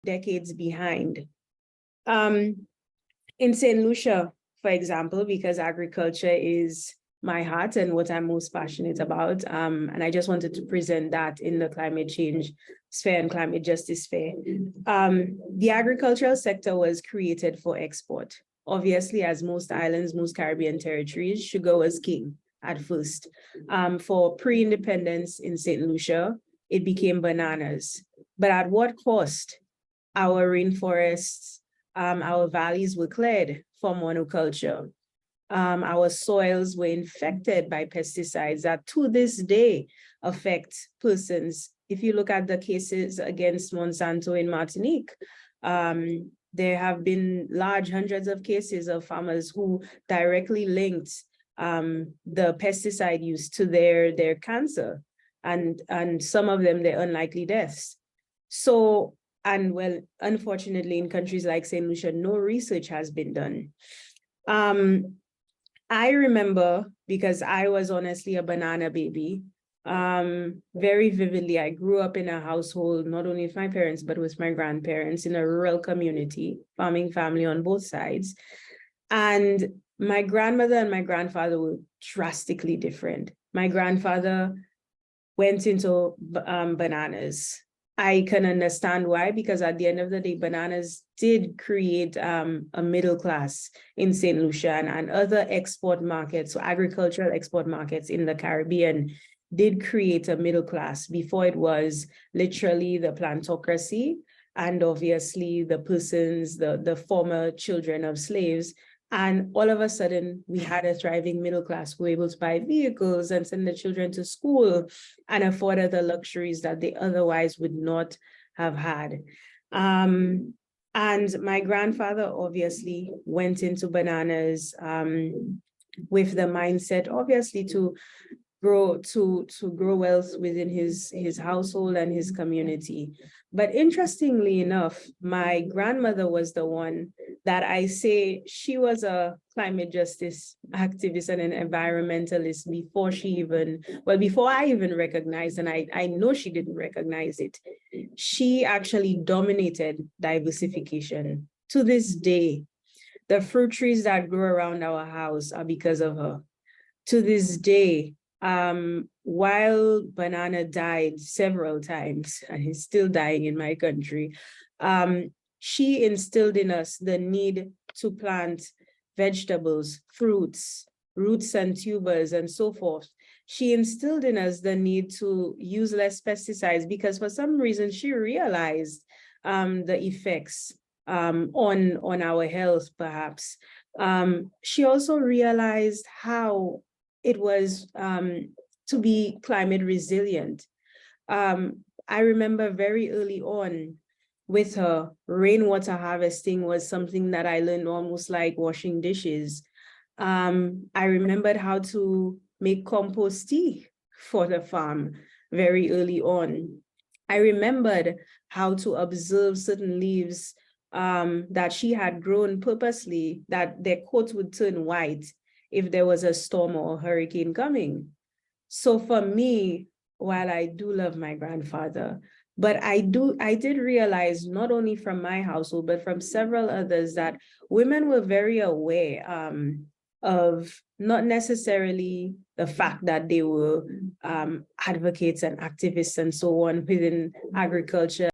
decades behind. In St. Lucia, for example, because agriculture is my heart and what I'm most passionate about. And I just wanted to present that in the climate change sphere and climate justice sphere. The agricultural sector was created for export. Obviously, as most islands, most Caribbean territories, sugar was king at first. For pre-independence in St. Lucia, it became bananas. But at what cost? Our rainforests, our valleys were cleared for monoculture. Our soils were infected by pesticides that to this day affect persons. If you look at the cases against Monsanto in Martinique, there have been large hundreds of cases of farmers who directly linked the pesticide use to their cancer, and some of them their unlikely deaths. So, and well, unfortunately, in countries like St. Lucia, no research has been done. I remember, because I was honestly a banana baby, very vividly, I grew up in a household, not only with my parents, but with my grandparents in a rural community, farming family on both sides. And my grandmother and my grandfather were drastically different. My grandfather went into bananas. I can understand why, because at the end of the day, bananas did create a middle class in St. Lucia and other export markets, so agricultural export markets in the Caribbean did create a middle class before it was literally the plantocracy and obviously the persons, the former children of slaves. And all of a sudden, we had a thriving middle class who were able to buy vehicles and send the children to school and afford the luxuries that they otherwise would not have had. And my grandfather obviously went into bananas with the mindset, obviously, to grow wealth within his household and his community. But interestingly enough, my grandmother was the one that I say she was a climate justice activist and an environmentalist before I even recognized, and I know she didn't recognize it. She actually dominated diversification. To this day, the fruit trees that grow around our house are because of her. To this day, while banana died several times, and is still dying in my country, she instilled in us the need to plant vegetables, fruits, roots and tubers, and so forth. She instilled in us the need to use less pesticides because for some reason she realized the effects on our health, perhaps. She also realized how it was to be climate resilient. I remember very early on with her, rainwater harvesting was something that I learned almost like washing dishes. I remembered how to make compost tea for the farm very early on. I remembered how to observe certain leaves that she had grown purposely, that their coats would turn white if there was a storm or a hurricane coming. So for me, while I do love my grandfather, but I did realize not only from my household, but from several others that women were very aware of not necessarily the fact that they were advocates and activists and so on within agriculture